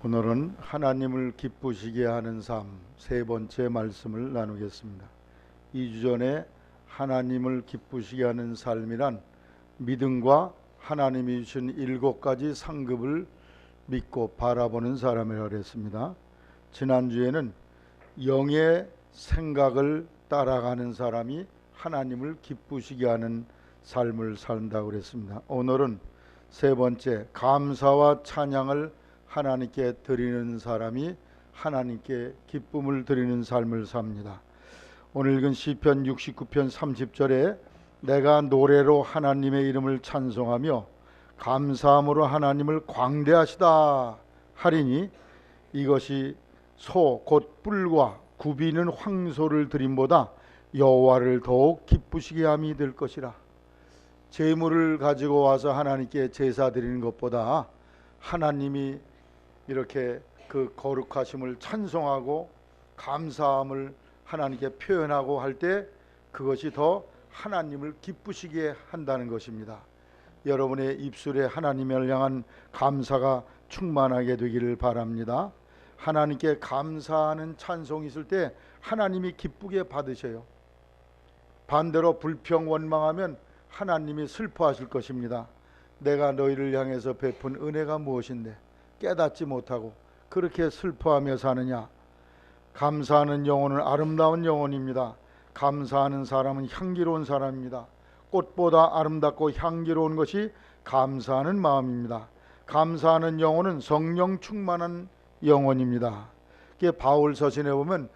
오늘은 하나님을 기쁘시게 하는 삶 세 번째 말씀을 나누겠습니다. 2주 전에 하나님을 기쁘시게 하는 삶이란 믿음과 하나님이 주신 7가지 상급을 믿고 바라보는 사람이라고 그랬습니다. 지난주에는 영의 생각을 따라가는 사람이 하나님을 기쁘시게 하는 삶을 산다고 그랬습니다. 오늘은 세 번째, 감사와 찬양을 하나님께 드리는 사람이 하나님께 기쁨을 드리는 삶을 삽니다. 오늘 읽은 시편 69편 30절에 내가 노래로 하나님의 이름을 찬송하며 감사함으로 하나님을 광대하시다 하리니 이것이 소 곧 뿔과 굽이는 황소를 드림보다 여호와를 더욱 기쁘시게 함이 될 것이라. 제물을 가지고 와서 하나님께 제사 드리는 것보다 하나님이 이렇게 그 거룩하심을 찬송하고 감사함을 하나님께 표현하고 할 때 그것이 더 하나님을 기쁘시게 한다는 것입니다. 여러분의 입술에 하나님을 향한 감사가 충만하게 되기를 바랍니다. 하나님께 감사하는 찬송이 있을 때 하나님이 기쁘게 받으셔요. 반대로 불평 원망하면 하나님이 슬퍼하실 것입니다. 내가 너희를 향해서 베푼 은혜가 무엇인데 깨닫지 못하고 그렇게 슬퍼하며 사느냐. 감사하는 영혼은 아름다운 영혼입니다. 감사하는 사람은 향기로운 사람입니다. 꽃보다 아름답고 향기로운 것이 감사하는 마음입니다. 감사하는 영혼은 성령 충만한 영혼입니다. 바울 서신에 보면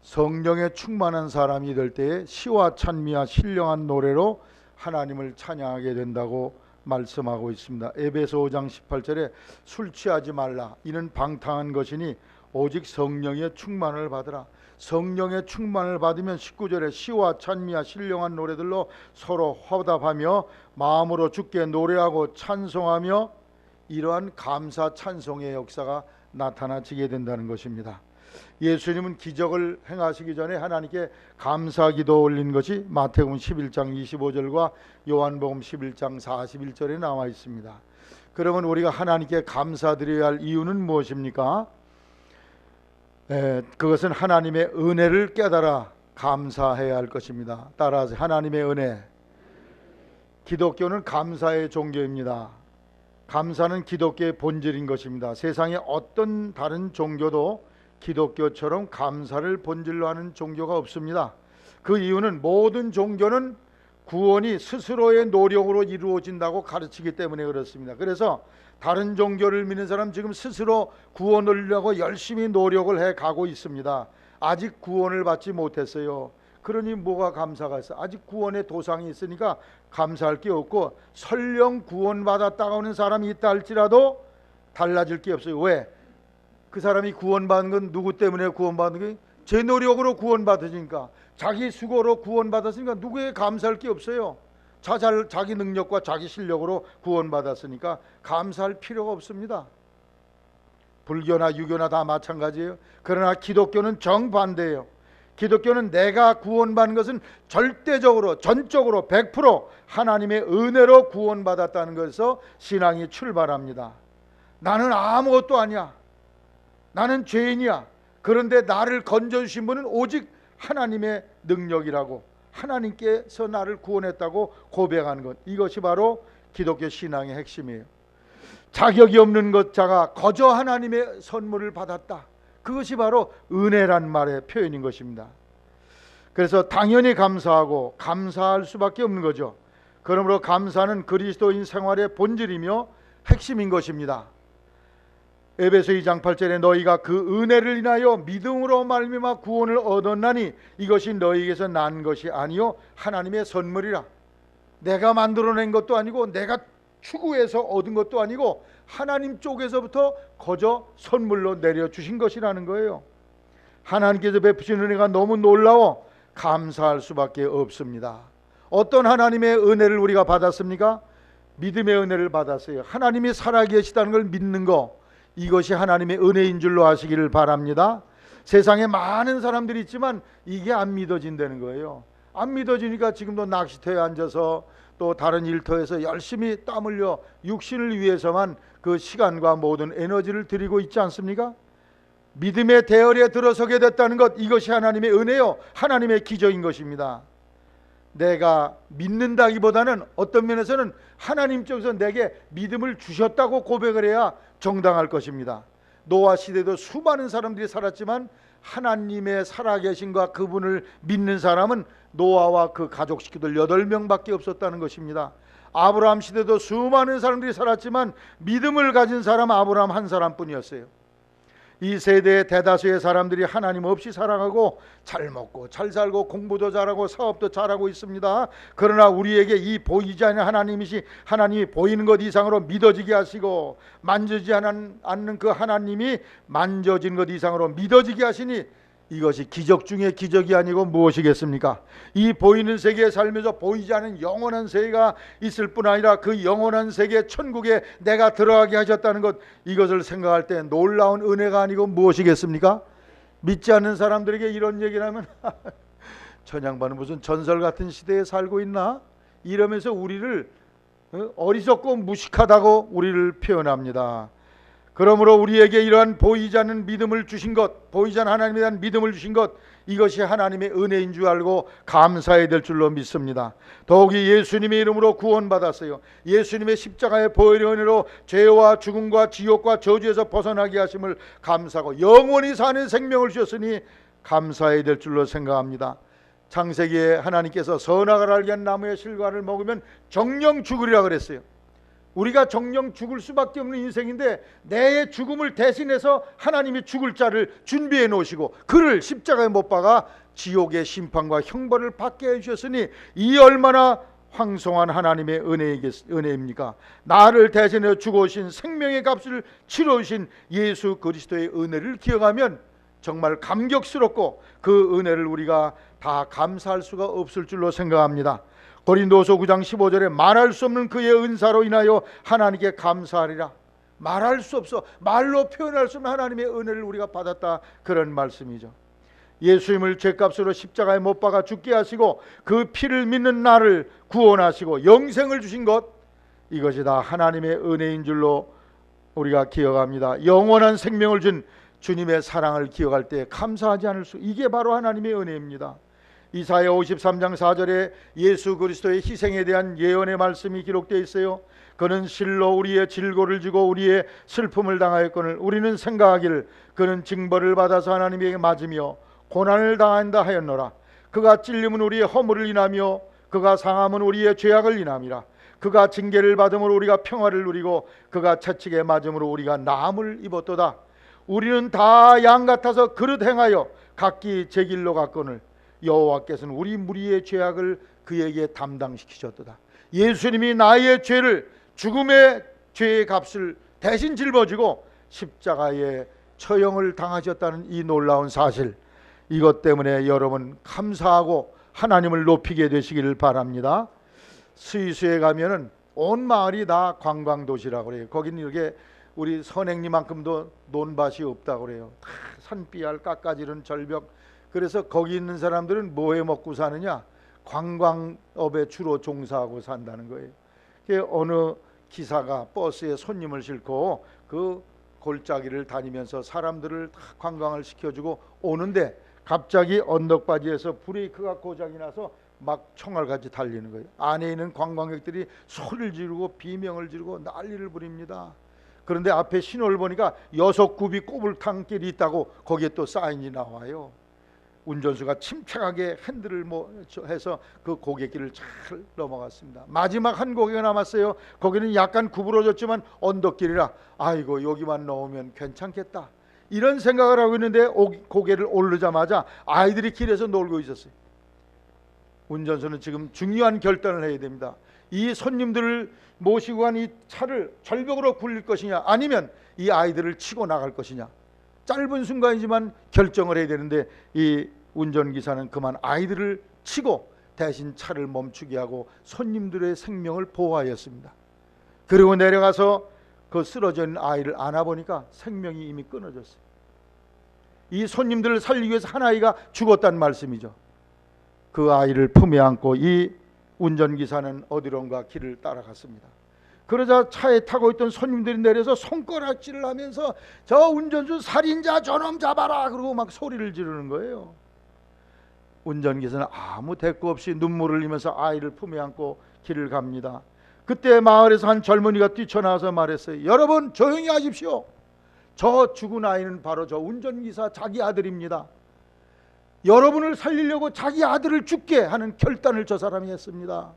성령에 충만한 사람이 될 때에 시와 찬미와 신령한 노래로 하나님을 찬양하게 된다고 말씀하고 있습니다. 에베소 5장 18절에 술 취하지 말라 이는 방탕한 것이니 오직 성령의 충만을 받으라. 성령의 충만을 받으면 19절에 시와 찬미와 신령한 노래들로 서로 화답하며 마음으로 주께 노래하고 찬송하며 이러한 감사 찬송의 역사가 나타나지게 된다는 것입니다. 예수님은 기적을 행하시기 전에 하나님께 감사기도 올린 것이 마태복음 11장 25절과 요한복음 11장 41절에 나와 있습니다. 그러면 우리가 하나님께 감사드려야 할 이유는 무엇입니까? 그것은 하나님의 은혜를 깨달아 감사해야 할 것입니다. 따라서 하나님의 은혜. 기독교는 감사의 종교입니다. 감사는 기독교의 본질인 것입니다. 세상에 어떤 다른 종교도 기독교처럼 감사를 본질로 하는 종교가 없습니다. 그 이유는 모든 종교는 구원이 스스로의 노력으로 이루어진다고 가르치기 때문에 그렇습니다. 그래서 다른 종교를 믿는 사람 지금 스스로 구원을 위하고 열심히 노력을 해가고 있습니다. 아직 구원을 받지 못했어요. 그러니 뭐가 감사가 있어? 아직 구원의 도상이 있으니까 감사할 게 없고, 설령 구원받았다가 오는 사람이 있다 할지라도 달라질 게 없어요. 왜? 그 사람이 구원받은 건 누구 때문에 구원받은 거예요? 제 노력으로 구원받으니까, 자기 수고로 구원받았으니까 누구에 감사할 게 없어요. 자기 능력과 자기 실력으로 구원받았으니까 감사할 필요가 없습니다. 불교나 유교나 다 마찬가지예요. 그러나 기독교는 정반대예요. 기독교는 내가 구원받은 것은 절대적으로 전적으로 100% 하나님의 은혜로 구원받았다는 것에서 신앙이 출발합니다. 나는 아무것도 아니야. 나는 죄인이야. 그런데 나를 건져주신 분은 오직 하나님의 능력이라고, 하나님께서 나를 구원했다고 고백하는 것, 이것이 바로 기독교 신앙의 핵심이에요. 자격이 없는 것자가 거저 하나님의 선물을 받았다. 그것이 바로 은혜란 말의 표현인 것입니다. 그래서 당연히 감사하고 감사할 수밖에 없는 거죠. 그러므로 감사는 그리스도인 생활의 본질이며 핵심인 것입니다. 에베소 2장 8절에 너희가 그 은혜를 인하여 믿음으로 말미암아 구원을 얻었나니 이것이 너희에게서 난 것이 아니요 하나님의 선물이라. 내가 만들어낸 것도 아니고 내가 추구해서 얻은 것도 아니고 하나님 쪽에서부터 거저 선물로 내려주신 것이라는 거예요. 하나님께서 베푸신 은혜가 너무 놀라워 감사할 수밖에 없습니다. 어떤 하나님의 은혜를 우리가 받았습니까? 믿음의 은혜를 받았어요. 하나님이 살아계시다는 걸 믿는 거, 이것이 하나님의 은혜인 줄로 아시기를 바랍니다. 세상에 많은 사람들이 있지만 이게 안 믿어진다는 거예요. 안 믿어지니까 지금도 낚시터에 앉아서 또 다른 일터에서 열심히 땀 흘려 육신을 위해서만 그 시간과 모든 에너지를 드리고 있지 않습니까? 믿음의 대열에 들어서게 됐다는 것, 이것이 하나님의 은혜요, 하나님의 기적인 것입니다. 내가 믿는다기보다는 어떤 면에서는 하나님 쪽에서 내게 믿음을 주셨다고 고백을 해야 정당할 것입니다. 노아 시대도 수많은 사람들이 살았지만 하나님의 살아계신과 그분을 믿는 사람은 노아와 그 가족 식구들 8명밖에 없었다는 것입니다. 아브라함 시대도 수많은 사람들이 살았지만 믿음을 가진 사람은 아브라함 한 사람뿐이었어요. 이 세대의 대다수의 사람들이 하나님 없이 살아가고 잘 먹고 잘 살고 공부도 잘하고 사업도 잘하고 있습니다. 그러나 우리에게 이 보이지 않는 하나님이 보이는 것 이상으로 믿어지게 하시고 만지지 않는 그 하나님이 만져진 것 이상으로 믿어지게 하시니 이것이 기적 중에 기적이 아니고 무엇이겠습니까? 이 보이는 세계에 살면서 보이지 않은 영원한 세계가 있을 뿐 아니라 그 영원한 세계 천국에 내가 들어가게 하셨다는 것, 이것을 생각할 때 놀라운 은혜가 아니고 무엇이겠습니까? 믿지 않는 사람들에게 이런 얘기를 하면 저 양반은 무슨 전설 같은 시대에 살고 있나? 이러면서 우리를 어리석고 무식하다고 우리를 표현합니다. 그러므로 우리에게 이러한 보이지 않는 믿음을 주신 것, 보이지 않는 하나님에 대한 믿음을 주신 것, 이것이 하나님의 은혜인 줄 알고 감사해야 될 줄로 믿습니다. 더욱이 예수님의 이름으로 구원받았어요. 예수님의 십자가의 보혈의 은혜로 죄와 죽음과 지옥과 저주에서 벗어나게 하심을 감사하고 영원히 사는 생명을 주셨으니 감사해야 될 줄로 생각합니다. 창세기에 하나님께서 선악을 알게 한 나무의 실과를 먹으면 정령 죽으리라 그랬어요. 우리가 정령 죽을 수밖에 없는 인생인데 내 죽음을 대신해서 하나님이 죽을 자를 준비해 놓으시고 그를 십자가에 못 박아 지옥의 심판과 형벌을 받게 해주셨으니 이 얼마나 황송한 하나님의 은혜입니까? 나를 대신해 죽어오신 생명의 값을 치러오신 예수 그리스도의 은혜를 기억하면 정말 감격스럽고 그 은혜를 우리가 다 감사할 수가 없을 줄로 생각합니다. 고린도서 9장 15절에 말할 수 없는 그의 은사로 인하여 하나님께 감사하리라. 말할 수 없어, 말로 표현할 수 없는 하나님의 은혜를 우리가 받았다, 그런 말씀이죠. 예수님을 죄값으로 십자가에 못 박아 죽게 하시고 그 피를 믿는 나를 구원하시고 영생을 주신 것, 이것이 다 하나님의 은혜인 줄로 우리가 기억합니다. 영원한 생명을 준 주님의 사랑을 기억할 때 감사하지 않을 수, 이게 바로 하나님의 은혜입니다. 이사야 53장 4절에 예수 그리스도의 희생에 대한 예언의 말씀이 기록되어 있어요. 그는 실로 우리의 질고를 지고 우리의 슬픔을 당하였거늘 우리는 생각하기를 그는 징벌을 받아서 하나님에게 맞으며 고난을 당한다 하였노라. 그가 찔림은 우리의 허물을 인하며 그가 상함은 우리의 죄악을 인함이라. 그가 징계를 받음으로 우리가 평화를 누리고 그가 채찍에 맞음으로 우리가 나음을 입었도다. 우리는 다 양 같아서 그릇 행하여 각기 제 길로 갔거늘 여호와께서는 우리 무리의 죄악을 그에게 담당시키셨도다. 예수님이 나의 죄를, 죽음의 죄의 값을 대신 짊어지고 십자가에 처형을 당하셨다는 이 놀라운 사실, 이것 때문에 여러분 감사하고 하나님을 높이게 되시기를 바랍니다. 스위스에 가면은 온 마을이 다 관광도시라고 그래요. 거기는 이렇게 우리 선행리만큼도 논밭이 없다고 그래요. 다 산비알 깎아지른 절벽. 그래서 거기 있는 사람들은 뭐해 먹고 사느냐? 관광업에 주로 종사하고 산다는 거예요. 어느 기사가 버스에 손님을 싣고 그 골짜기를 다니면서 사람들을 다 관광을 시켜주고 오는데 갑자기 언덕바지에서 브레이크가 고장이 나서 막 총알같이 달리는 거예요. 안에 있는 관광객들이 소리를 지르고 비명을 지르고 난리를 부립니다. 그런데 앞에 신호를 보니까 6굽이 꼬불탕길이 있다고 거기에 또 사인이 나와요. 운전수가 침착하게 핸들을 해서 그 고갯길을 잘 넘어갔습니다. 마지막 한 고개가 남았어요. 거기는 약간 구부러졌지만 언덕길이라 아이고 여기만 넘으면 괜찮겠다, 이런 생각을 하고 있는데 고개를 오르자마자 아이들이 길에서 놀고 있었어요. 운전수는 지금 중요한 결단을 해야 됩니다. 이 손님들을 모시고 간 이 차를 절벽으로 굴릴 것이냐 아니면 이 아이들을 치고 나갈 것이냐, 짧은 순간이지만 결정을 해야 되는데 이 운전기사는 그만 아이들을 치고 대신 차를 멈추게 하고 손님들의 생명을 보호하였습니다. 그리고 내려가서 그 쓰러져 있는 아이를 안아보니까 생명이 이미 끊어졌어요. 이 손님들을 살리기 위해서 한 아이가 죽었다는 말씀이죠. 그 아이를 품에 안고 이 운전기사는 어디론가 길을 따라갔습니다. 그러자 차에 타고 있던 손님들이 내려서 손가락질을 하면서 저 운전수 살인자 저놈 잡아라 그러고 막 소리를 지르는 거예요. 운전기사는 아무 대꾸 없이 눈물을 흘리면서 아이를 품에 안고 길을 갑니다. 그때 마을에서 한 젊은이가 뛰쳐나와서 말했어요. 여러분 조용히 하십시오. 저 죽은 아이는 바로 저 운전기사 자기 아들입니다. 여러분을 살리려고 자기 아들을 죽게 하는 결단을 저 사람이 했습니다.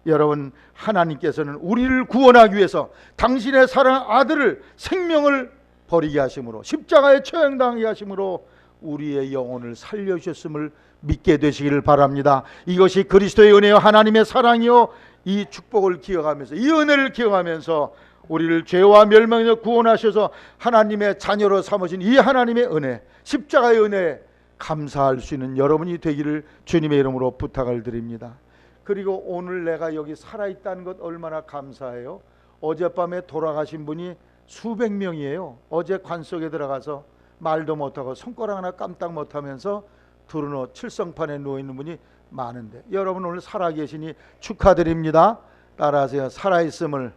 여러분, 하나님께서는 우리를 구원하기 위해서 당신의 사랑 아들을 생명을 버리게 하심으로, 십자가에 처형당하게 하심으로 우리의 영혼을 살려주셨음을 믿게 되시기를 바랍니다. 이것이 그리스도의 은혜요 하나님의 사랑이요 이 축복을 기억하면서, 이 은혜를 기억하면서 우리를 죄와 멸망에서 구원하셔서 하나님의 자녀로 삼으신 이 하나님의 은혜, 십자가의 은혜에 감사할 수 있는 여러분이 되기를 주님의 이름으로 부탁을 드립니다. 그리고 오늘 내가 여기 살아있다는 것 얼마나 감사해요. 어젯밤에 돌아가신 분이 수백 명이에요. 어제 관 속에 들어가서 말도 못하고 손가락 하나 깜딱 못하면서 두루노 칠성판에 누워있는 분이 많은데, 여러분 오늘 살아계시니 축하드립니다. 따라하세요. 살아있음을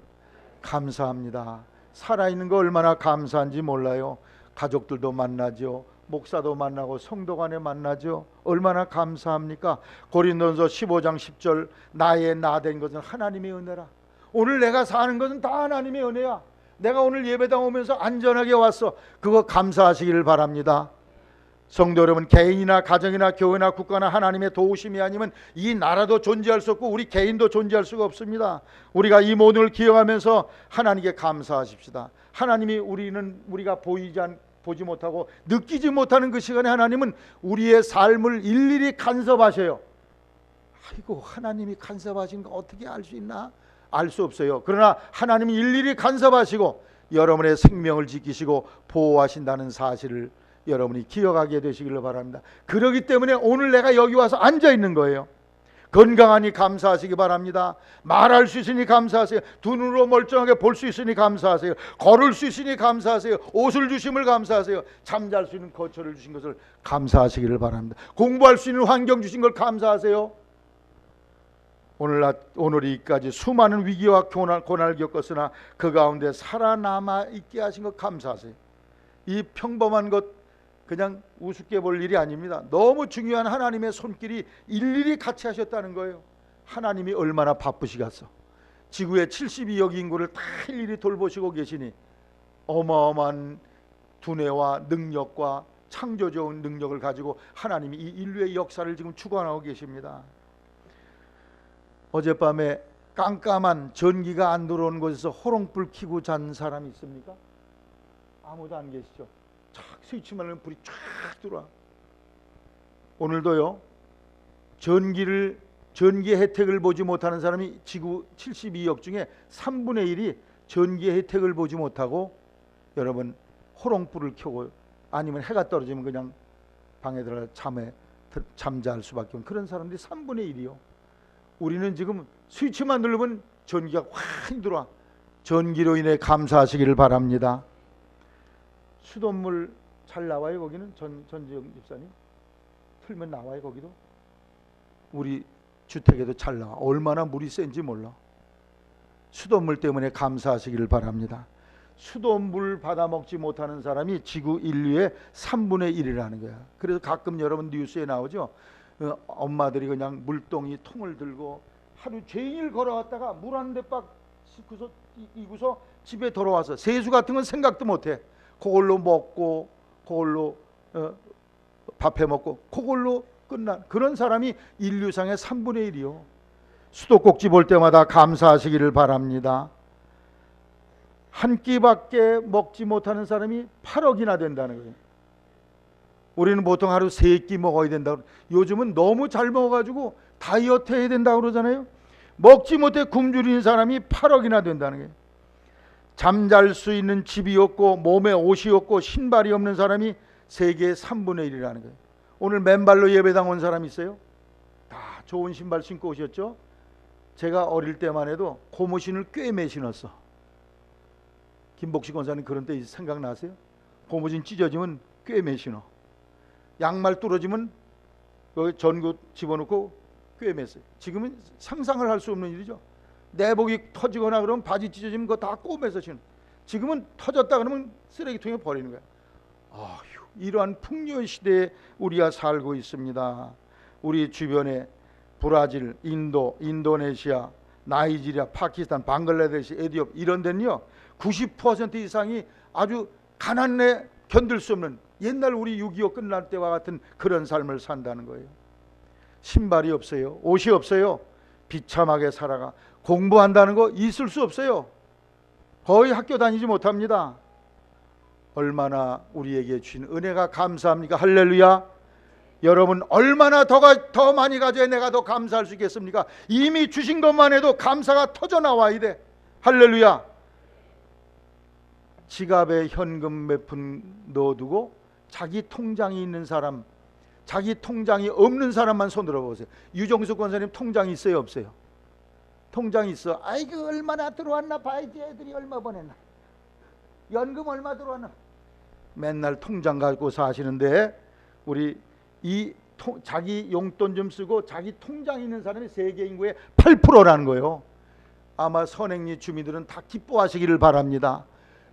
감사합니다. 살아있는 거 얼마나 감사한지 몰라요. 가족들도 만나죠. 목사도 만나고 성도 간에 만나죠. 얼마나 감사합니까? 고린도전서 15장 10절 나의 나 된 것은 하나님의 은혜라. 오늘 내가 사는 것은 다 하나님의 은혜야. 내가 오늘 예배당 오면서 안전하게 왔어. 그거 감사하시기를 바랍니다. 성도 여러분, 개인이나 가정이나 교회나 국가나 하나님의 도우심이 아니면 이 나라도 존재할 수 없고 우리 개인도 존재할 수가 없습니다. 우리가 이 모든 걸 기억하면서 하나님께 감사하십시다. 하나님이 우리가 보지 못하고 느끼지 못하는 그 시간에 하나님은 우리의 삶을 일일이 간섭하셔요. 아이고, 하나님이 간섭하신 거 어떻게 알 수 있나? 알 수 없어요. 그러나 하나님이 일일이 간섭하시고 여러분의 생명을 지키시고 보호하신다는 사실을 여러분이 기억하게 되시기를 바랍니다. 그렇기 때문에 오늘 내가 여기 와서 앉아 있는 거예요. 건강하니 감사하시기 바랍니다. 말할 수 있으니 감사하세요. 두 눈으로 멀쩡하게 볼 수 있으니 감사하세요. 걸을 수 있으니 감사하세요. 옷을 주심을 감사하세요. 잠잘 수 있는 거처를 주신 것을 감사하시기를 바랍니다. 공부할 수 있는 환경 주신 걸 감사하세요. 오늘이까지 수많은 위기와 고난을 겪었으나 그 가운데 살아남아 있게 하신 것 감사하세요. 이 평범한 것 그냥 우습게 볼 일이 아닙니다. 너무 중요한 하나님의 손길이 일일이 같이 하셨다는 거예요. 하나님이 얼마나 바쁘시겠어. 지구의 72억 인구를 다 일일이 돌보시고 계시니 어마어마한 두뇌와 능력과 창조적인 능력을 가지고 하나님이 이 인류의 역사를 지금 주관하고 계십니다. 어젯밤에 깜깜한 전기가 안 들어오는 곳에서 호롱불 켜고 잔 사람이 있습니까? 아무도 안 계시죠? 쫙 스위치만 하면 불이 쫙 들어와. 오늘도요, 전기 혜택을 보지 못하는 사람이 지구 72억 중에 3분의 1이 전기 혜택을 보지 못하고 여러분 호롱불을 켜고 아니면 해가 떨어지면 그냥 방에 들어가 잠잘 수밖에 없는 그런 사람들이 3분의 1이요. 우리는 지금 스위치만 누르면 전기가 확 들어와. 전기로 인해 감사하시기를 바랍니다. 수돗물 잘 나와요? 거기는 전지영 집사님 틀면 나와요? 거기도 우리 주택에도 잘 나와. 얼마나 물이 센지 몰라. 수돗물 때문에 감사하시기를 바랍니다. 수돗물 받아 먹지 못하는 사람이 지구 인류의 3분의 1이라는 거야. 그래서 가끔 여러분 뉴스에 나오죠. 엄마들이 그냥 물동이 통을 들고 하루 종일 걸어왔다가 물 한 대박 이고서 집에 돌아와서 세수 같은 건 생각도 못해. 그걸로 먹고 그걸로 밥해 먹고 그걸로 끝난 그런 사람이 인류상의 3분의 1이요. 수도꼭지 볼 때마다 감사하시기를 바랍니다. 한 끼밖에 먹지 못하는 사람이 8억이나 된다는 거예요. 우리는 보통 하루 3끼 먹어야 된다고. 요즘은 너무 잘 먹어가지고 다이어트 해야 된다고 그러잖아요. 먹지 못해 굶주리는 사람이 8억이나 된다는 거예요. 잠잘 수 있는 집이 없고 몸에 옷이 없고 신발이 없는 사람이 세계의 3분의 1이라는 거예요. 오늘 맨발로 예배당 온 사람 있어요? 다 좋은 신발 신고 오셨죠? 제가 어릴 때만 해도 고무신을 꽤 매 신었어. 김복식 권사님 그런 때 생각나세요? 고무신 찢어지면 꽤 매 신어. 양말 뚫어지면 그 전구 집어넣고 꿰맸어요. 지금은 상상을 할 수 없는 일이죠. 내복이 터지거나 그러면 바지 찢어지면 그거 다 꼬매서 신는. 지금은 터졌다 그러면 쓰레기통에 버리는 거야. 아휴, 이러한 풍요의 시대에 우리가 살고 있습니다. 우리 주변에 브라질, 인도, 인도네시아, 나이지리아, 파키스탄, 방글라데시, 에티오피아 이런 데는요 90% 이상이 아주 가난에 견딜 수 없는, 옛날 우리 6.25 끝날 때와 같은 그런 삶을 산다는 거예요. 신발이 없어요. 옷이 없어요. 비참하게 살아가. 공부한다는 거 있을 수 없어요. 거의 학교 다니지 못합니다. 얼마나 우리에게 주신 은혜가 감사합니까? 할렐루야. 여러분 얼마나 더 많이 가져야 내가 더 감사할 수 있겠습니까? 이미 주신 것만 해도 감사가 터져 나와야 돼. 할렐루야. 지갑에 현금 몇 푼 넣어두고 자기 통장이 있는 사람, 자기 통장이 없는 사람만 손 들어보세요. 유정숙 권사님 통장이 있어요, 없어요? 통장이 있어. 아이고 얼마나 들어왔나 봐야지, 애들이 얼마 보냈나, 연금 얼마 들어왔나. 맨날 통장 가지고 사시는데 우리 자기 용돈 좀 쓰고 자기 통장 있는 사람이 세계 인구의 8%라는 거예요. 아마 선행리 주민들은 다 기뻐하시기를 바랍니다.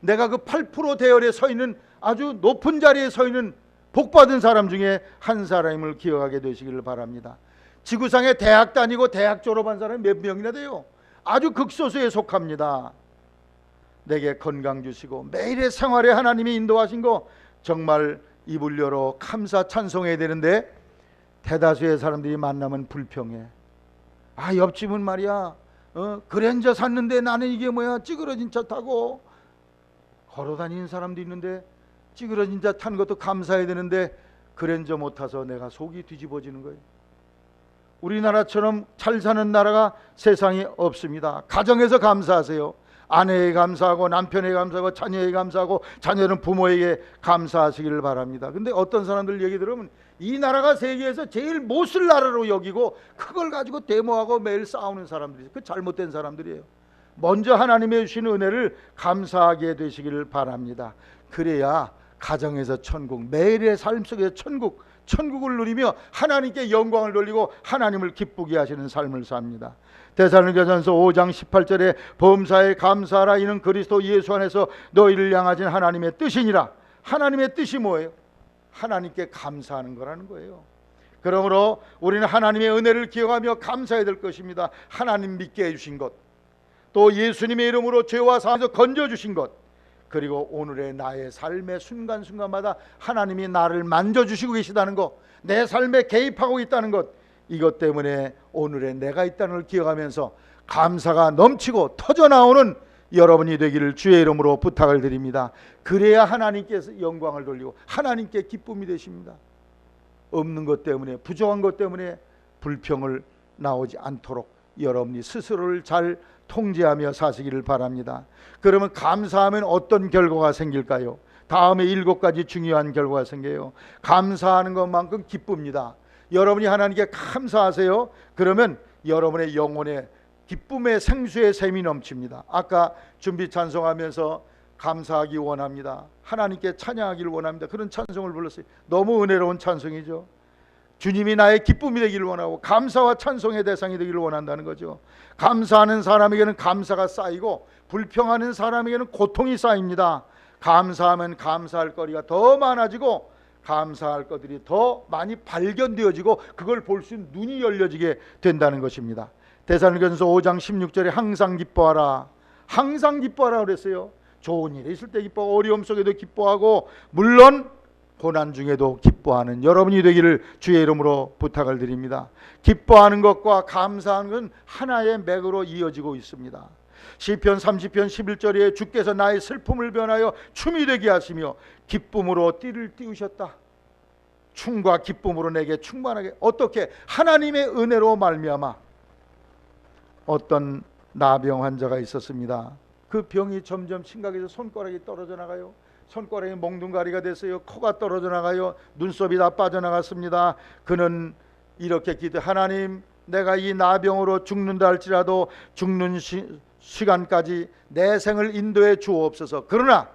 내가 그 8% 대열에 서 있는, 아주 높은 자리에 서 있는 복받은 사람 중에 한 사람을 기억하게 되시기를 바랍니다. 지구상에 대학 다니고 대학 졸업한 사람이 몇 명이나 돼요? 아주 극소수에 속합니다. 내게 건강 주시고 매일의 생활에 하나님이 인도하신 거 정말 입을 열어 감사 찬송해야 되는데 대다수의 사람들이 만나면 불평해. 아, 옆집은 말이야 그랜저 샀는데 나는 이게 뭐야, 찌그러진 차 타고. 걸어 다니는 사람도 있는데 찌그러진 차 탄 것도 감사해야 되는데 그랜저 못 타서 내가 속이 뒤집어지는 거예요. 우리나라처럼 잘 사는 나라가 세상에 없습니다. 가정에서 감사하세요. 아내에게 감사하고 남편에게 감사하고 자녀에게 감사하고 자녀는 부모에게 감사하시기를 바랍니다. 근데 어떤 사람들 얘기 들으면 이 나라가 세계에서 제일 못쓸 나라로 여기고 그걸 가지고 데모하고 매일 싸우는 사람들이, 그 잘못된 사람들이에요. 먼저 하나님의 주신 은혜를 감사하게 되시기를 바랍니다. 그래야 가정에서 천국, 매일의 삶 속에서 천국을 누리며 하나님께 영광을 돌리고 하나님을 기쁘게 하시는 삶을 삽니다. 데살로니가전서 5장 18절에 범사에 감사하라, 이는 그리스도 예수 안에서 너희를 향하신 하나님의 뜻이니라. 하나님의 뜻이 뭐예요? 하나님께 감사하는 거라는 거예요. 그러므로 우리는 하나님의 은혜를 기억하며 감사해야 될 것입니다. 하나님 믿게 해주신 것, 또 예수님의 이름으로 죄와 사함에서 건져주신 것, 그리고 오늘의 나의 삶의 순간순간마다 하나님이 나를 만져주시고 계시다는 것, 내 삶에 개입하고 있다는 것, 이것 때문에 오늘의 내가 있다는 걸 기억하면서 감사가 넘치고 터져나오는 여러분이 되기를 주의 이름으로 부탁을 드립니다. 그래야 하나님께서 영광을 돌리고 하나님께 기쁨이 되십니다. 없는 것 때문에, 부족한 것 때문에 불평을 나오지 않도록 여러분이 스스로를 잘 통제하며 사시기를 바랍니다. 그러면 감사하면 어떤 결과가 생길까요? 다음에 7가지 중요한 결과가 생겨요. 감사하는 것만큼 기쁩니다. 여러분이 하나님께 감사하세요. 그러면 여러분의 영혼에 기쁨의 생수의 샘이 넘칩니다. 아까 준비 찬송하면서 감사하기 원합니다, 하나님께 찬양하기를 원합니다, 그런 찬송을 불렀어요. 너무 은혜로운 찬송이죠. 주님이 나의 기쁨이 되기를 원하고 감사와 찬송의 대상이 되기를 원한다는 거죠. 감사하는 사람에게는 감사가 쌓이고 불평하는 사람에게는 고통이 쌓입니다. 감사하면 감사할 거리가 더 많아지고 감사할 것들이 더 많이 발견되어지고 그걸 볼 수 있는 눈이 열려지게 된다는 것입니다. 데살로니가전서 5장 16절에 항상 기뻐하라, 항상 기뻐하라 그랬어요. 좋은 일이 있을 때 기뻐하고 어려움 속에도 기뻐하고 물론 고난 중에도 기뻐하는 여러분이 되기를 주의 이름으로 부탁을 드립니다. 기뻐하는 것과 감사하는 건 하나의 맥으로 이어지고 있습니다. 시편 30편 11절에 주께서 나의 슬픔을 변하여 춤이 되게 하시며 기쁨으로 띠를 띄우셨다. 춤과 기쁨으로 내게 충만하게. 어떻게? 하나님의 은혜로 말미암아. 어떤 나병 환자가 있었습니다. 그 병이 점점 심각해서 손가락이 떨어져 나가요. 손가락이 몽둥가리가 됐어요. 코가 떨어져 나가요. 눈썹이 다 빠져나갔습니다. 그는 이렇게 기도, 하나님, 내가 이 나병으로 죽는다 할지라도 죽는 시간까지 내 생을 인도해 주옵소서. 그러나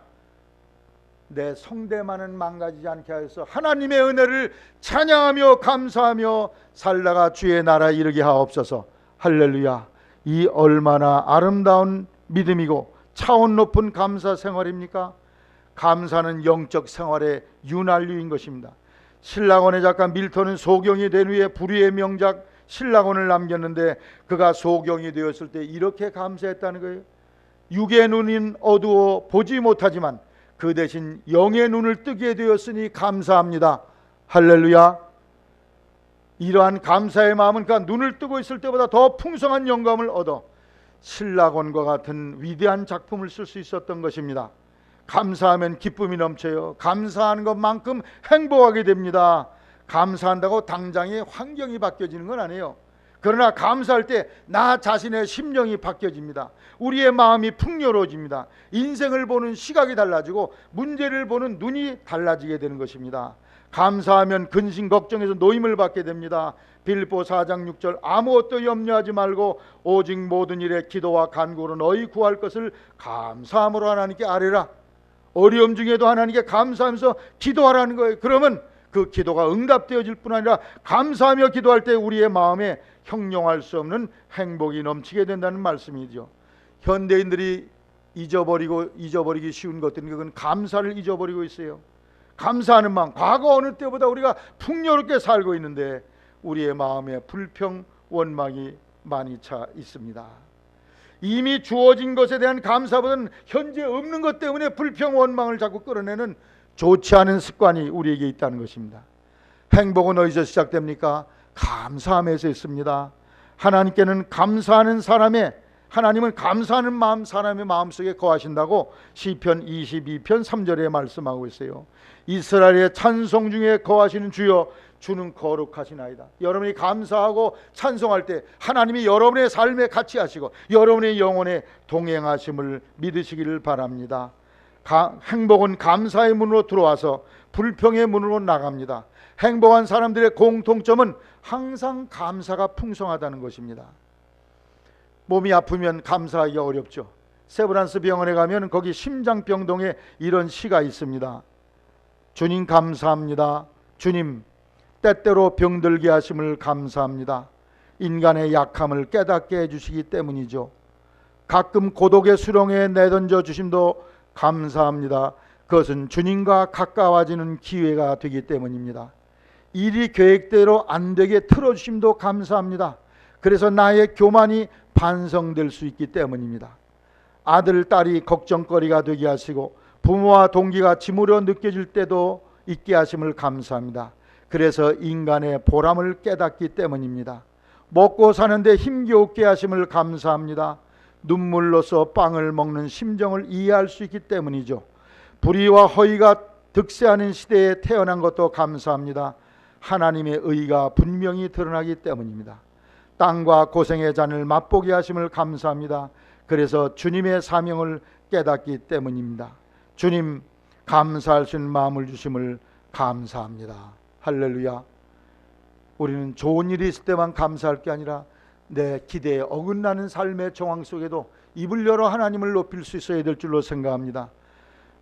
내 성대만은 망가지지 않게 하여서 하나님의 은혜를 찬양하며 감사하며 살다가 주의 나라에 이르게 하옵소서. 할렐루야. 이 얼마나 아름다운 믿음이고 차원 높은 감사 생활입니까? 감사는 영적 생활의 윤활유인 것입니다. 신라곤의 작가 밀턴은 소경이 된 후에 불후의 명작 신라곤을 남겼는데, 그가 소경이 되었을 때 이렇게 감사했다는 거예요. 육의 눈은 어두워 보지 못하지만 그 대신 영의 눈을 뜨게 되었으니 감사합니다. 할렐루야. 이러한 감사의 마음은 그가 눈을 뜨고 있을 때보다 더 풍성한 영감을 얻어 신라곤과 같은 위대한 작품을 쓸 수 있었던 것입니다. 감사하면 기쁨이 넘쳐요. 감사하는 것만큼 행복하게 됩니다. 감사한다고 당장의 환경이 바뀌어지는 건 아니에요. 그러나 감사할 때 나 자신의 심령이 바뀌어집니다. 우리의 마음이 풍요로워집니다. 인생을 보는 시각이 달라지고 문제를 보는 눈이 달라지게 되는 것입니다. 감사하면 근심 걱정에서 노임을 받게 됩니다. 빌립보 4장 6절 아무것도 염려하지 말고 오직 모든 일에 기도와 간구로 너희 구할 것을 감사함으로 하나님께 아뢰라. 어려움 중에도 하나님께 감사하면서 기도하라는 거예요. 그러면 그 기도가 응답되어질 뿐 아니라 감사하며 기도할 때 우리의 마음에 형용할 수 없는 행복이 넘치게 된다는 말씀이죠. 현대인들이 잊어버리기 쉬운 것들은 그건 감사를 잊어버리고 있어요. 감사하는 마음, 과거 어느 때보다 우리가 풍요롭게 살고 있는데 우리의 마음에 불평, 원망이 많이 차 있습니다. 이미 주어진 것에 대한 감사보다는 현재 없는 것 때문에 불평, 원망을 자꾸 끌어내는 좋지 않은 습관이 우리에게 있다는 것입니다. 행복은 어디서 시작됩니까? 감사함에서 있습니다. 하나님께는 감사하는 사람의, 하나님은 감사하는 마음 사람의 마음속에 거하신다고 시편 22편 3절에 말씀하고 있어요. 이스라엘의 찬송 중에 거하시는 주여 주는 거룩하시나이다. 여러분이 감사하고 찬송할 때 하나님이 여러분의 삶에 같이 하시고 여러분의 영혼에 동행하심을 믿으시기를 바랍니다. 행복은 감사의 문으로 들어와서 불평의 문으로 나갑니다. 행복한 사람들의 공통점은 항상 감사가 풍성하다는 것입니다. 몸이 아프면 감사하기가 어렵죠. 세브란스 병원에 가면 거기 심장병동에 이런 시가 있습니다. 주님 감사합니다. 주님 때때로 병들게 하심을 감사합니다. 인간의 약함을 깨닫게 해주시기 때문이죠. 가끔 고독의 수렁에 내던져 주심도 감사합니다. 그것은 주님과 가까워지는 기회가 되기 때문입니다. 일이 계획대로 안 되게 틀어주심도 감사합니다. 그래서 나의 교만이 반성될 수 있기 때문입니다. 아들, 딸이 걱정거리가 되게 하시고 부모와 동기가 짐으로 느껴질 때도 있게 하심을 감사합니다. 그래서 인간의 보람을 깨닫기 때문입니다. 먹고 사는데 힘겨우게 하심을 감사합니다. 눈물로써 빵을 먹는 심정을 이해할 수 있기 때문이죠. 불의와 허위가 득세하는 시대에 태어난 것도 감사합니다. 하나님의 의가 분명히 드러나기 때문입니다. 땅과 고생의 잔을 맛보게 하심을 감사합니다. 그래서 주님의 사명을 깨닫기 때문입니다. 주님 감사할 수 있는 마음을 주심을 감사합니다. 할렐루야. 우리는 좋은 일이 있을 때만 감사할 게 아니라 내 기대에 어긋나는 삶의 정황 속에도 입을 열어 하나님을 높일 수 있어야 될 줄로 생각합니다.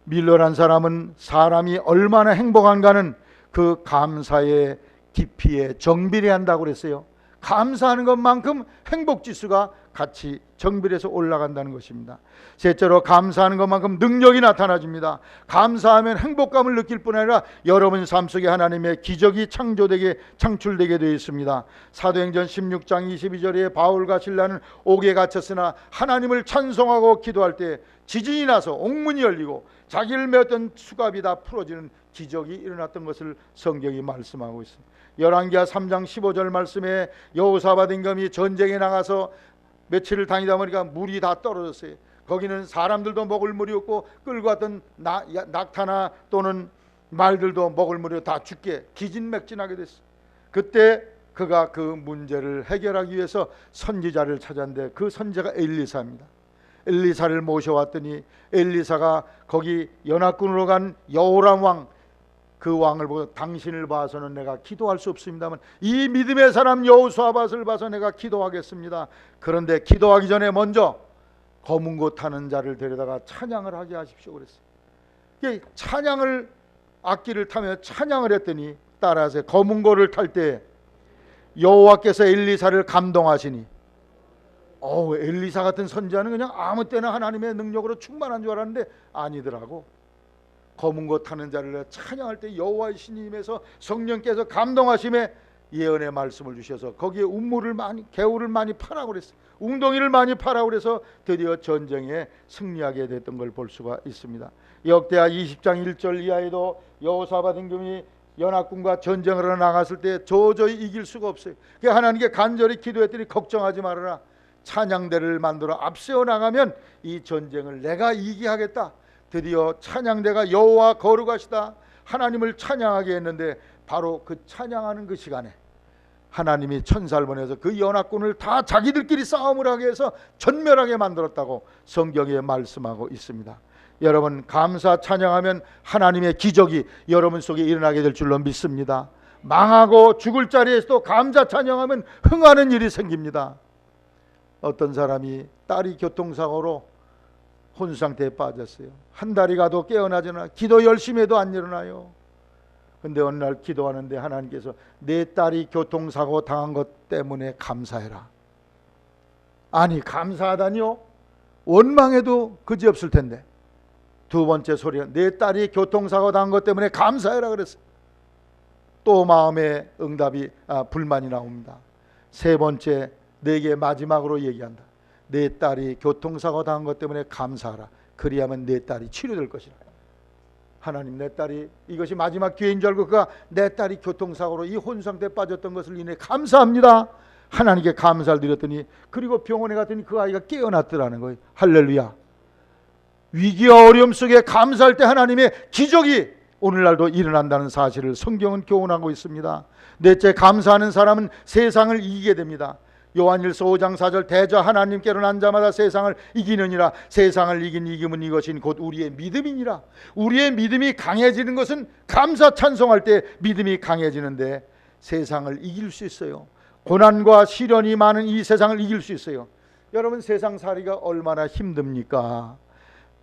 밀러란 사람은 사람이 얼마나 행복한가는 그 감사의 깊이에 정비례한다고 그랬어요. 감사하는 것만큼 행복지수가 같이 정비례해서 올라간다는 것입니다. 셋째로 감사하는 것만큼 능력이 나타나집니다. 감사하면 행복감을 느낄 뿐 아니라 여러분 삶 속에 하나님의 기적이 창출되게 되어 있습니다. 사도행전 16장 22절에 바울과 실라는 옥에 갇혔으나 하나님을 찬송하고 기도할 때 지진이 나서 옥문이 열리고 자기를 메었던 수갑이 다 풀어지는 기적이 일어났던 것을 성경이 말씀하고 있습니다. 열왕기하 3장 15절 말씀에 여호사밧 임금이 전쟁에 나가서 며칠을 다니다 보니까 물이 다 떨어졌어요. 거기는 사람들도 먹을 물이 없고 끌고 왔던 낙타나 또는 말들도 먹을 물이 다 죽게 기진맥진하게 됐어요. 그때 그가 그 문제를 해결하기 위해서 선지자를 찾았는데 그 선지자가 엘리사입니다. 엘리사를 모셔왔더니 엘리사가 거기 연합군으로 간 여호람 왕, 그 왕을 보고 당신을 봐서는 내가 기도할 수 없습니다만 이 믿음의 사람 여호사밧을 봐서 내가 기도하겠습니다. 그런데 기도하기 전에 먼저 검은 고 타는 자를 데려다가 찬양을 하게 하십시오 그랬어요. 찬양을 악기를 타며 찬양을 했더니 따라서 검은 고를 탈 때 여호와께서 엘리사를 감동하시니 엘리사 같은 선지자는 그냥 아무 때나 하나님의 능력으로 충만한 줄 알았는데 아니더라고. 검은 고 타는 자를 찬양할 때 여호와의 신임에서 성령께서 감동하심에 예언의 말씀을 주셔서 거기에 개울을 많이 파라고 그랬어요. 웅덩이를 많이 파라고 그래서 드디어 전쟁에 승리하게 됐던 걸 볼 수가 있습니다. 역대하 20장 1절 이하에도 여호사밧 임금이 연합군과 전쟁을 하러 나갔을 때 도저히 이길 수가 없어요. 그래서 하나님께 간절히 기도했더니 걱정하지 말아라. 찬양대를 만들어 앞세워 나가면 이 전쟁을 내가 이기게 하겠다. 드디어 찬양대가 여호와 거룩하시다 하나님을 찬양하게 했는데 바로 그 찬양하는 그 시간에 하나님이 천사를 보내서 그 연합군을 다 자기들끼리 싸움을 하게 해서 전멸하게 만들었다고 성경에 말씀하고 있습니다. 여러분, 감사 찬양하면 하나님의 기적이 여러분 속에 일어나게 될 줄로 믿습니다. 망하고 죽을 자리에서도 감사 찬양하면 흥하는 일이 생깁니다. 어떤 사람이 딸이 교통사고로 혼수 상태에 빠졌어요. 한 달이 가도 깨어나지 않아. 기도 열심히 해도 안 일어나요. 근데 어느 날 기도하는데 하나님께서 내 딸이 교통사고 당한 것 때문에 감사해라. 아니, 감사하다니요? 원망해도 그지없을 텐데. 두 번째 소리가 내 딸이 교통사고 당한 것 때문에 감사해라 그랬어요. 또 마음에 불만이 나옵니다. 세 번째, 내게 마지막으로 얘기한다. 내 딸이 교통사고 당한 것 때문에 감사하라. 그리하면 내 딸이 치료될 것이라. 하나님, 내 딸이 이것이 마지막 기회인 줄 알고 그가 내 딸이 교통사고로 이 혼상태에 빠졌던 것을 인해 감사합니다. 하나님께 감사를 드렸더니 그리고 병원에 갔더니 그 아이가 깨어났더라는 거예요. 할렐루야. 위기와 어려움 속에 감사할 때 하나님의 기적이 오늘날도 일어난다는 사실을 성경은 교훈하고 있습니다. 넷째, 감사하는 사람은 세상을 이기게 됩니다. 요한일서 5장 4절 대저 하나님께로 난 자마다 세상을 이기느니라. 세상을 이긴 이김은 이것인 곧 우리의 믿음이니라. 우리의 믿음이 강해지는 것은 감사 찬송할 때 믿음이 강해지는데 세상을 이길 수 있어요. 고난과 시련이 많은 이 세상을 이길 수 있어요. 여러분, 세상 살이가 얼마나 힘듭니까?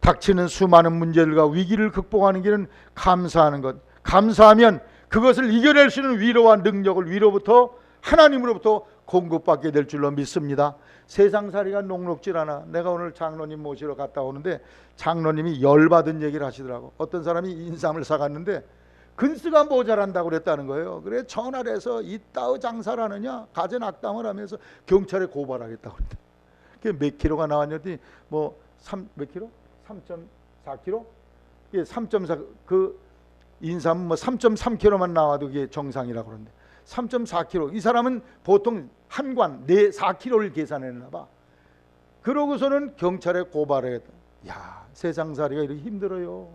닥치는 수많은 문제들과 위기를 극복하는 길은 감사하는 것. 감사하면 그것을 이겨낼 수 있는 위로와 능력을 위로부터 하나님으로부터 공급받게 될 줄로 믿습니다. 세상살이가 녹록질 않아. 내가 오늘 장로님 모시러 갔다 오는데 장로님이 열받은 얘기를 하시더라고. 어떤 사람이 인삼을 사갔는데 근스가 모자란다고 그랬다는 거예요. 그래 전화를 해서 이따의 장사를 하느냐 가전 악담을 하면서 경찰에 고발하겠다고 그랬다. 그게 몇 킬로가 나왔냐더니 몇 킬로? 3.4킬로? 이게 3.4 그 인삼 3.3킬로만 나와도 그게 정상이라고 그러는데 3.4kg. 이 사람은 보통 한 관 4kg를 계산했나 봐. 그러고서는 경찰에 고발했다. 야, 세상살이가 이렇게 힘들어요.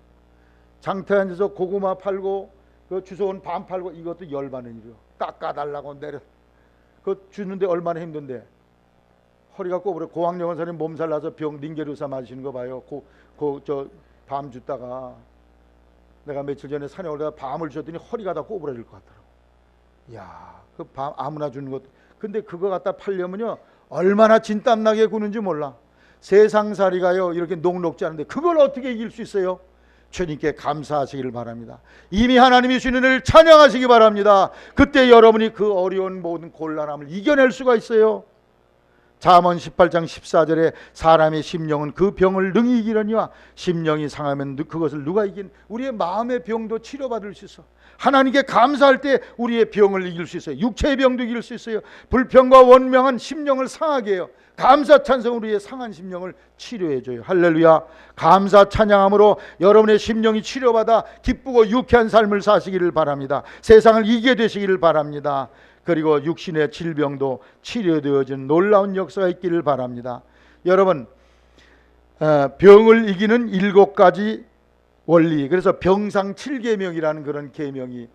장터에 앉아서 고구마 팔고 그 주워온 밤 팔고 이것도 열받는 일이요. 깎아달라고 내려. 그 주는데 얼마나 힘든데. 허리가 꼬부려. 고학년 원사님 몸살 나서 병 링게르사 맞으시는 거 봐요. 밤 줬다가 내가 며칠 전에 산에 올라가 밤을 줬더니 허리가 다 꼬부라질 것 같더라고. 야, 그 밤 아무나 주는 것. 근데 그거 갖다 팔려면요 얼마나 진땀나게 구는지 몰라. 세상살이가요 이렇게 녹록지 않은데 그걸 어떻게 이길 수 있어요? 주님께 감사하시기를 바랍니다. 이미 하나님이 주시는 은혜를 찬양하시기 바랍니다. 그때 여러분이 그 어려운 모든 곤란함을 이겨낼 수가 있어요. 잠언 18장 14절에 사람의 심령은 그 병을 능히 이기려니와 심령이 상하면 그것을 누가 이긴. 우리의 마음의 병도 치료받을 수 있어. 하나님께 감사할 때 우리의 병을 이길 수 있어요. 육체의 병도 이길 수 있어요. 불평과 원망은 심령을 상하게 해요. 감사 찬송은 우리의 상한 심령을 치료해줘요. 할렐루야. 감사 찬양함으로 여러분의 심령이 치료받아 기쁘고 유쾌한 삶을 사시기를 바랍니다. 세상을 이기게 되시기를 바랍니다. 그리고 육신의 질병도 치료되어지는 놀라운 역사가 있기를 바랍니다. 여러분, 병을 이기는 7가지 원리, 그래서 병상 7계명이라는 그런 계명이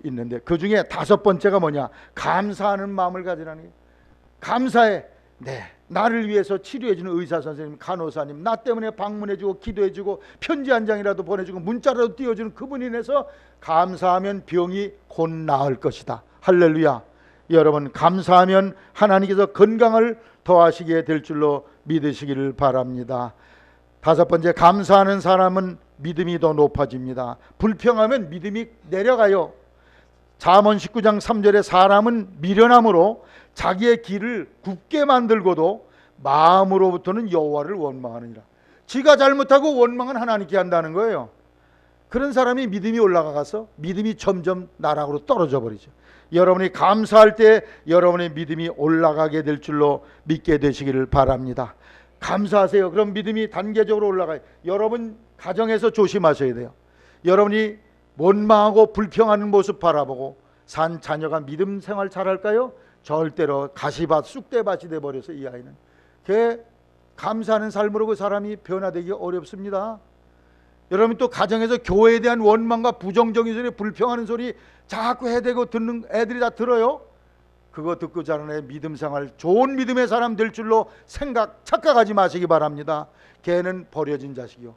있는데 그 중에 5번째가 뭐냐? 감사하는 마음을 가지라는 거예요. 감사해. 네, 나를 위해서 치료해주는 의사 선생님, 간호사님, 나 때문에 방문해주고 기도해주고 편지 한 장이라도 보내주고 문자라도 띄워주는 그분이 인해서 감사하면 병이 곧 나을 것이다. 할렐루야. 여러분, 감사하면 하나님께서 건강을 더하시게 될 줄로 믿으시기를 바랍니다. 다섯 번째, 감사하는 사람은 믿음이 더 높아집니다. 불평하면 믿음이 내려가요. 잠언 19장 3절에 사람은 미련함으로 자기의 길을 굽게 만들고도 마음으로부터는 여호와를 원망하느니라. 지가 잘못하고 원망은 하나님께 한다는 거예요. 그런 사람이 믿음이 올라가서 믿음이 점점 나락으로 떨어져 버리죠. 여러분이 감사할 때 여러분의 믿음이 올라가게 될 줄로 믿게 되시기를 바랍니다. 감사하세요. 그럼 믿음이 단계적으로 올라가요. 여러분 가정에서 조심하셔야 돼요. 여러분이 원망하고 불평하는 모습 바라보고 산 자녀가 믿음 생활 잘할까요? 절대로 가시밭 쑥대밭이 돼버려서 이 아이는 그 감사하는 삶으로 그 사람이 변화되기 어렵습니다. 여러분 또 가정에서 교회에 대한 원망과 부정적인 소리, 불평하는 소리 자꾸 해대고 듣는 애들이 다 들어요. 그거 듣고 자라는 애 믿음 생활 좋은 믿음의 사람 될 줄로 착각하지 마시기 바랍니다. 걔는 버려진 자식이요.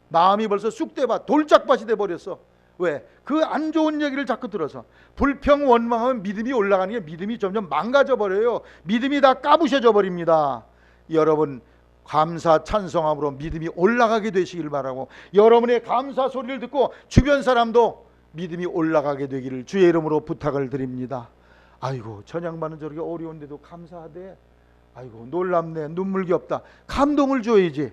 마음이 벌써 쑥대밭 돌짝밭이 돼버렸어. 왜? 그 안 좋은 얘기를 자꾸 들어서 불평 원망하면 믿음이 올라가는 게 믿음이 점점 망가져 버려요. 믿음이 다 까부셔져 버립니다. 여러분 감사 찬송함으로 믿음이 올라가게 되시길 바라고 여러분의 감사 소리를 듣고 주변 사람도 믿음이 올라가게 되기를 주의 이름으로 부탁을 드립니다. 아이고 저 양반은 저렇게 어려운데도 감사하대. 아이고 놀랍네. 눈물겹다. 감동을 줘야지.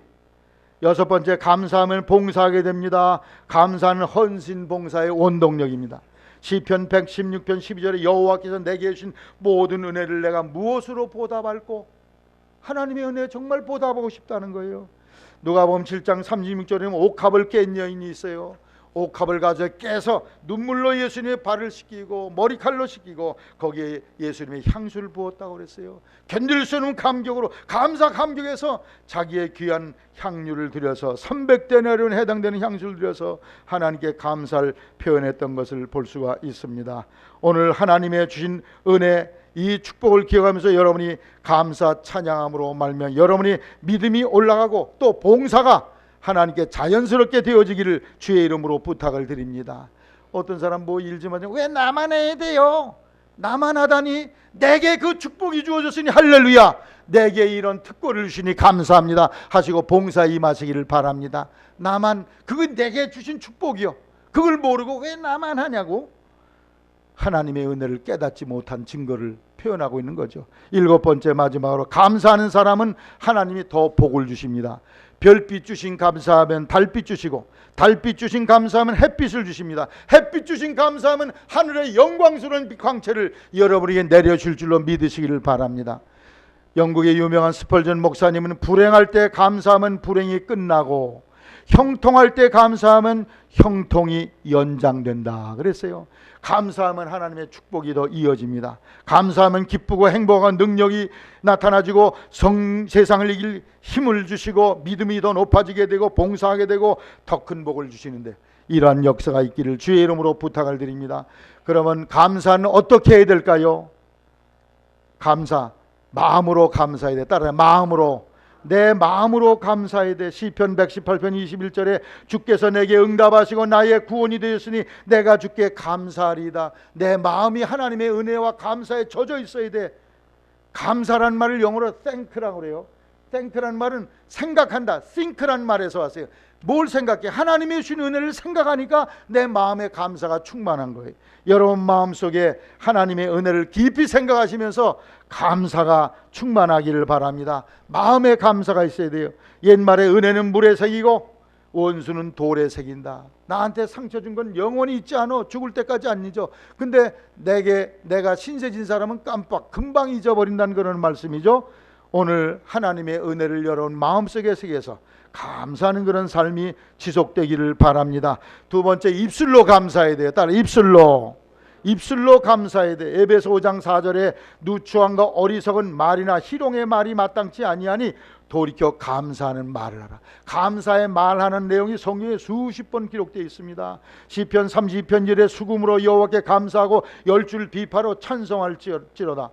여섯 번째, 감사하면 봉사하게 됩니다. 감사는 헌신 봉사의 원동력입니다. 시편 116편 12절에 여호와께서 내게 주신 모든 은혜를 내가 무엇으로 보답할꼬? 하나님의 은혜 정말 보답하고 싶다는 거예요. 누가복음 7장 36절에 옥합을 깬 여인이 있어요. 옥합을 가져 깨서 눈물로 예수님의 발을 씻기고 머리칼로 씻기고 거기에 예수님의 향수를 부었다고 그랬어요. 견딜 수 없는 감격으로 감사 감격해서 자기의 귀한 향유를 드려서 300데나리온에 해당되는 향수를 드려서 하나님께 감사를 표현했던 것을 볼 수가 있습니다. 오늘 하나님의 주신 은혜 이 축복을 기억하면서 여러분이 감사 찬양함으로 말미암아 여러분이 믿음이 올라가고 또 봉사가 하나님께 자연스럽게 되어지기를 주의 이름으로 부탁을 드립니다. 어떤 사람 뭐 일 좀 하냐고 왜 나만 해야 돼요? 나만 하다니 내게 그 축복이 주어졌으니 할렐루야. 내게 이런 특권을 주시니 감사합니다 하시고 봉사에 임하시기를 바랍니다. 나만 그건 내게 주신 축복이요. 그걸 모르고 왜 나만 하냐고 하나님의 은혜를 깨닫지 못한 증거를 표현하고 있는 거죠. 일곱 번째 마지막으로 감사하는 사람은 하나님이 더 복을 주십니다. 별빛 주신 감사하면 달빛 주시고 달빛 주신 감사하면 햇빛을 주십니다. 햇빛 주신 감사하면 하늘의 영광스러운 광채를 여러분에게 내려줄 줄로 믿으시기를 바랍니다. 영국의 유명한 스펄전 목사님은 불행할 때 감사하면 불행이 끝나고 형통할 때 감사하면 형통이 연장된다 그랬어요. 감사하면 하나님의 축복이 더 이어집니다. 감사하면 기쁘고 행복한 능력이 나타나지고 세상을 이길 힘을 주시고 믿음이 더 높아지게 되고 봉사하게 되고 더 큰 복을 주시는데 이러한 역사가 있기를 주의 이름으로 부탁을 드립니다. 그러면 감사는 어떻게 해야 될까요? 감사, 마음으로 감사해야 돼. 따라해, 마음으로. 내 마음으로 감사해야 돼. 시편 118편 21절에 주께서 내게 응답하시고 나의 구원이 되었으니 내가 주께 감사하리이다. 내 마음이 하나님의 은혜와 감사에 젖어 있어야 돼. 감사란 말을 영어로 thank라고 그래요. thank란 말은 생각한다. think란 말에서 왔어요. 뭘 생각해? 하나님의 주신 은혜를 생각하니까 내 마음에 감사가 충만한 거예요. 여러분 마음속에 하나님의 은혜를 깊이 생각하시면서 감사가 충만하기를 바랍니다. 마음에 감사가 있어야 돼요. 옛말에 은혜는 물에 새기고 원수는 돌에 새긴다. 나한테 상처 준 건 영원히 잊지 않아. 죽을 때까지 안 잊어. 근데 내가 신세진 사람은 금방 잊어버린다는 그런 말씀이죠. 오늘 하나님의 은혜를 여러분 마음속에 새겨서 감사하는 그런 삶이 지속되기를 바랍니다. 두 번째, 입술로 감사해야 돼요. 따라 입술로 감사해야 돼. 에베소 5장 4절에 누추함과 어리석은 말이나 희롱의 말이 마땅치 아니하니 돌이켜 감사하는 말을 하라. 감사의 말하는 내용이 성경에 수십 번 기록되어 있습니다. 시편 32편 1절에 수금으로 여호와께 감사하고 열줄 비파로 찬송할지로다.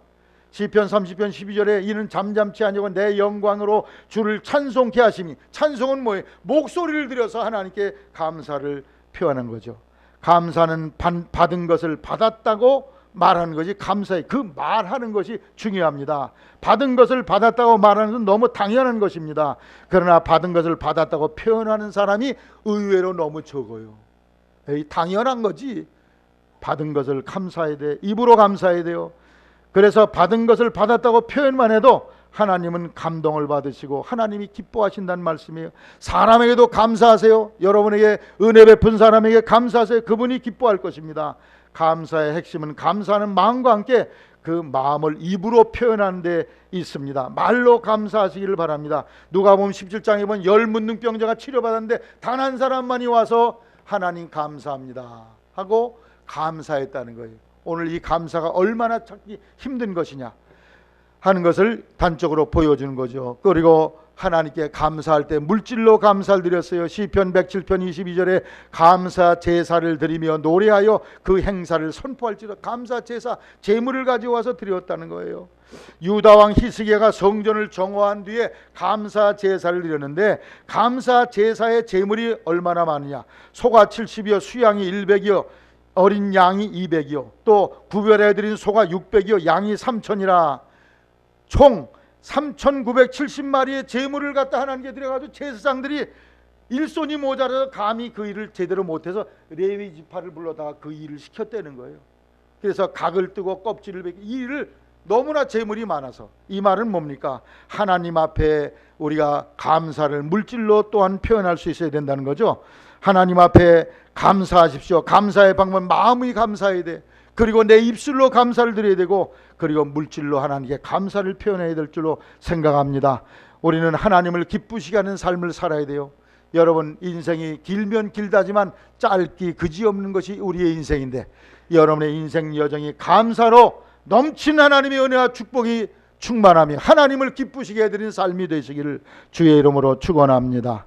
시편 30편 12절에 이는 잠잠치 아니하고 내 영광으로 주를 찬송케 하시니, 찬송은 뭐예요? 목소리를 들여서 하나님께 감사를 표하는 거죠. 감사는 받은 것을 받았다고 말하는 것이 감사해. 그 말하는 것이 중요합니다. 받은 것을 받았다고 말하는 것은 너무 당연한 것입니다. 그러나 받은 것을 받았다고 표현하는 사람이 의외로 너무 적어요. 당연한 거지. 받은 것을 감사해야 돼. 입으로 감사해야 돼요. 그래서 받은 것을 받았다고 표현만 해도 하나님은 감동을 받으시고 하나님이 기뻐하신다는 말씀이에요. 사람에게도 감사하세요. 여러분에게 은혜 베푼 사람에게 감사하세요. 그분이 기뻐할 것입니다. 감사의 핵심은 감사하는 마음과 함께 그 마음을 입으로 표현하는 데 있습니다. 말로 감사하시기를 바랍니다. 누가복음 17장에 보면 열문둥병자가 치료받았는데 단 한 사람만이 와서 하나님 감사합니다 하고 감사했다는 거예요. 오늘 이 감사가 얼마나 찾기 힘든 것이냐 하는 것을 단적으로 보여주는 거죠. 그리고 하나님께 감사할 때 물질로 감사를 드렸어요. 시편 107편 22절에 감사 제사를 드리며 노래하여 그 행사를 선포할지라. 감사 제사, 제물을 가져와서 드렸다는 거예요. 유다왕 히스기야가 성전을 정화한 뒤에 감사 제사를 드렸는데 감사 제사의 제물이 얼마나 많으냐. 소가 70이요 수양이 100이요 어린 양이 200이요 또 구별해 드린 소가 600이요 양이 3000이라 총 3970마리의 제물을 갖다 하나님께 드려가지고 제사장들이 일손이 모자라서 감히 그 일을 제대로 못해서 레위 지파를 불러다가 그 일을 시켰다는 거예요. 그래서 각을 뜨고 껍질을 벗기 이 일을 너무나 제물이 많아서. 이 말은 뭡니까? 하나님 앞에 우리가 감사를 물질로 또한 표현할 수 있어야 된다는 거죠. 하나님 앞에 감사하십시오. 감사의 방법은 마음이 감사해야 돼. 그리고 내 입술로 감사를 드려야 되고 그리고 물질로 하나님께 감사를 표현해야 될 줄로 생각합니다. 우리는 하나님을 기쁘시게 하는 삶을 살아야 돼요. 여러분 인생이 길면 길다지만 짧기 그지없는 것이 우리의 인생인데 여러분의 인생 여정이 감사로 넘친 하나님의 은혜와 축복이 충만하며 하나님을 기쁘시게 해드리는 삶이 되시기를 주의 이름으로 축원합니다.